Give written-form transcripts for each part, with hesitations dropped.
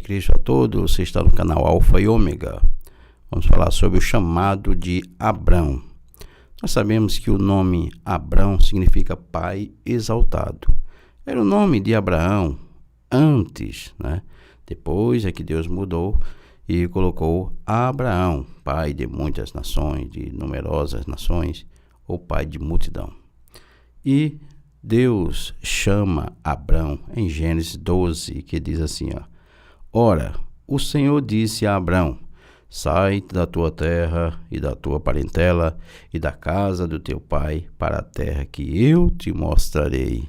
Cristo a todos, você está no canal Alfa e Ômega. Vamos falar sobre o chamado de Abrão. Nós sabemos que o nome Abrão significa pai exaltado. Era o nome de Abraão antes, né? Depois é que Deus mudou e colocou Abraão, pai de muitas nações, de numerosas nações, ou pai de multidão. E Deus chama Abrão em Gênesis 12, que diz assim, Ora, o Senhor disse a Abrão, sai da tua terra e da tua parentela e da casa do teu pai para a terra que eu te mostrarei.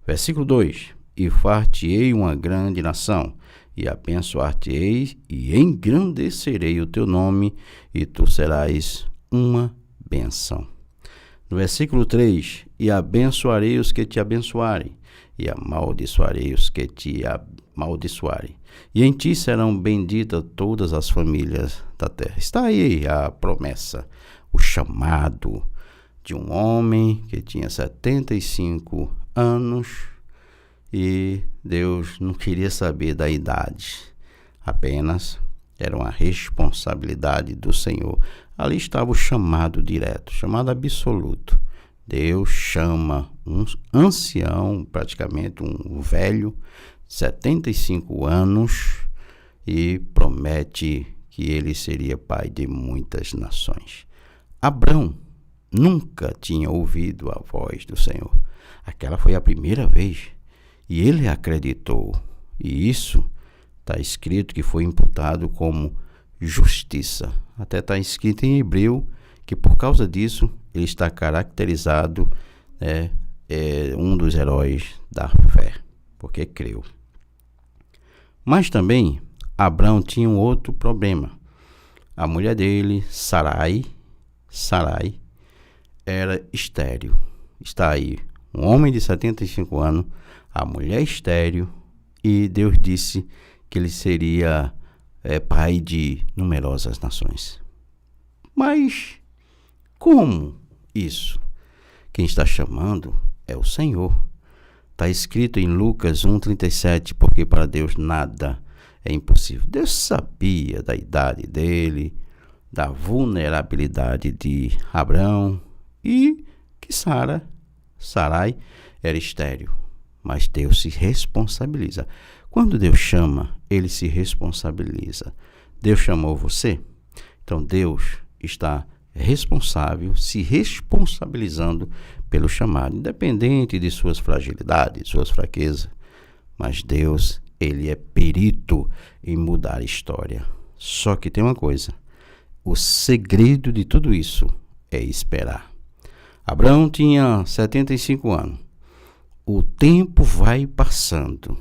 Versículo 2, e far-te-ei uma grande nação, e abençoar-te-ei e engrandecerei o teu nome, e tu serás uma bênção. No versículo 3, e abençoarei os que te abençoarem, e amaldiçoarei os que te amaldiçoarem. E em ti serão benditas todas as famílias da terra. Está aí a promessa, o chamado de um homem que tinha 75 anos e Deus não queria saber da idade, apenas era uma responsabilidade do Senhor. Ali estava o chamado direto, chamado absoluto. Deus chama um ancião, praticamente um velho, 75 anos, e promete que ele seria pai de muitas nações. Abrão nunca tinha ouvido a voz do Senhor. Aquela foi a primeira vez, e ele acreditou. E isso está escrito que foi imputado como justiça. Até está escrito em hebreu que por causa disso ele está caracterizado, um dos heróis da fé, porque creu. Mas também Abrão tinha um outro problema. A mulher dele, Sarai, era estéril. Está aí, um homem de 75 anos, a mulher estéril, e Deus disse que ele seria pai de numerosas nações. Mas como isso? Quem está chamando é o Senhor. Está escrito em Lucas 1,37, porque para Deus nada é impossível. Deus sabia da idade dele, da vulnerabilidade de Abrão e que Sarai era estéril. Mas Deus se responsabiliza. Quando Deus chama, ele se responsabiliza. Deus chamou você? Então Deus está responsável, se responsabilizando pelo chamado, independente de suas fragilidades, suas fraquezas. Mas Deus, ele é perito em mudar a história. Só que tem uma coisa, o segredo de tudo isso é esperar. Abraão tinha 75 anos. O tempo vai passando.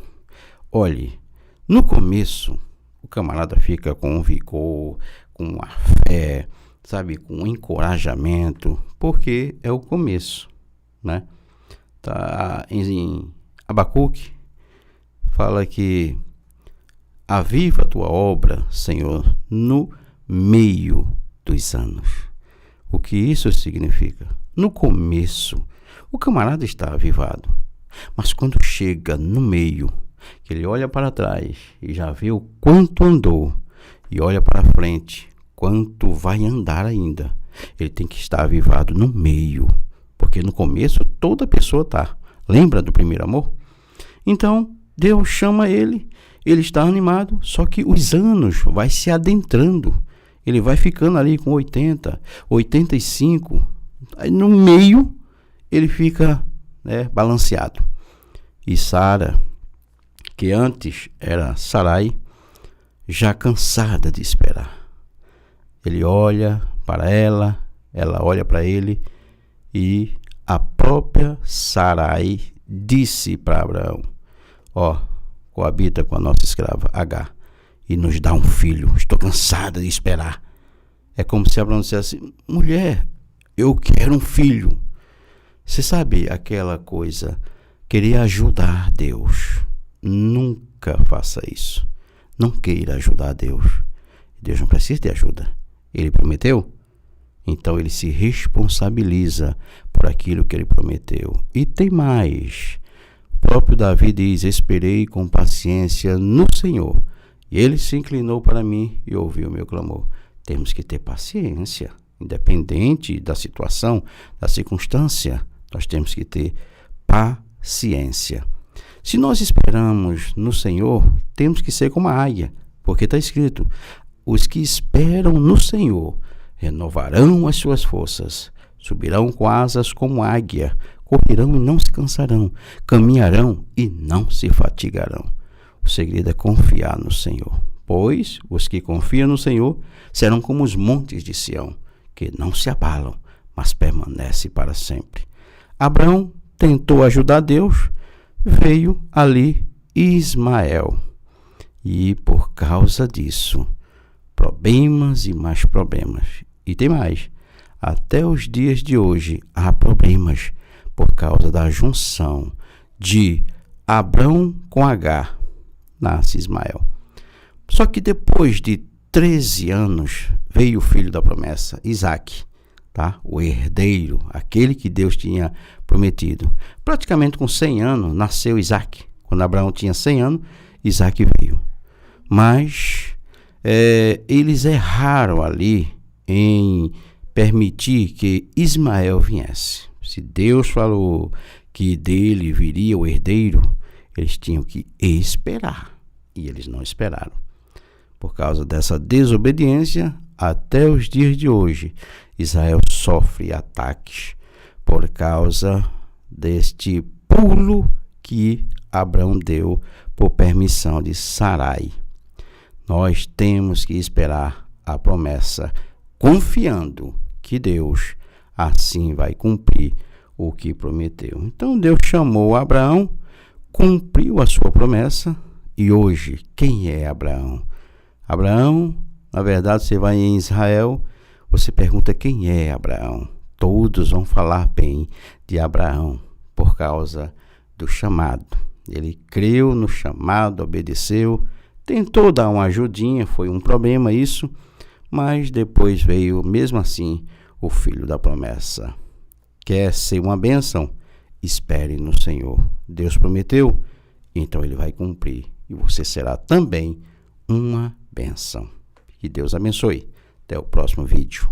Olhe, no começo, o camarada fica com um vigor, com a fé, sabe, com um encorajamento, porque é o começo, né? Tá em Abacuque, fala que aviva a tua obra, Senhor, no meio dos anos. O que isso significa? No começo, o camarada está avivado, mas quando chega no meio, que ele olha para trás e já vê o quanto andou, e olha para frente, quanto vai andar ainda, ele tem que estar avivado no meio, porque no começo toda pessoa está. Lembra do primeiro amor? Então Deus chama ele está animado, só que os anos vai se adentrando, ele vai ficando ali com 80, 85, aí no meio ele fica balanceado. E Sara, que antes era Sarai, já cansada de esperar, ele olha para ela olha para ele, e a própria Sarai disse para Abraão, coabita com a nossa escrava Agar e nos dá um filho, estou cansada de esperar. É como se Abraão dissesse, mulher, eu quero um filho. Você sabe aquela coisa, querer ajudar Deus. Nunca faça isso. Não queira ajudar Deus. Deus não precisa de ajuda. Ele prometeu? Então ele se responsabiliza por aquilo que ele prometeu. E tem mais. O próprio Davi diz, esperei com paciência no Senhor, E ele se inclinou para mim e ouviu o meu clamor. Temos que ter paciência, independente da situação, da circunstância, nós temos que ter paciência. Se nós esperamos no Senhor, temos que ser como a águia, porque está escrito: os que esperam no Senhor renovarão as suas forças, subirão com asas como águia, correrão e não se cansarão, caminharão e não se fatigarão. O segredo é confiar no Senhor, pois os que confiam no Senhor serão como os montes de Sião, que não se abalam, mas permanecem para sempre. Abraão tentou ajudar Deus, veio ali Ismael. E por causa disso, problemas e mais problemas. E tem mais, até os dias de hoje há problemas por causa da junção de Abrão com Agar, nasce Ismael. Só que depois de 13 anos veio o filho da promessa, Isaque, tá? O herdeiro, aquele que Deus tinha prometido. Praticamente com 100 anos nasceu Isaque. Quando Abraão tinha 100 anos, Isaque veio. Mas eles erraram ali em permitir que Ismael viesse. Se Deus falou que dele viria o herdeiro, eles tinham que esperar. E eles não esperaram. Por causa dessa desobediência, até os dias de hoje, Israel sofre ataques por causa deste pulo que Abraão deu por permissão de Sarai. Nós temos que esperar a promessa, confiando que Deus assim vai cumprir o que prometeu. Então Deus chamou Abraão, cumpriu a sua promessa. E hoje, quem é Abraão? Abraão, na verdade, você vai em Israel, você pergunta quem é Abraão. Todos vão falar bem de Abraão por causa do chamado. Ele creu no chamado, obedeceu, tentou dar uma ajudinha, foi um problema isso, mas depois veio, mesmo assim, o filho da promessa. Quer ser uma bênção? Espere no Senhor. Deus prometeu, então ele vai cumprir. E você será também uma bênção. Que Deus abençoe. Até o próximo vídeo.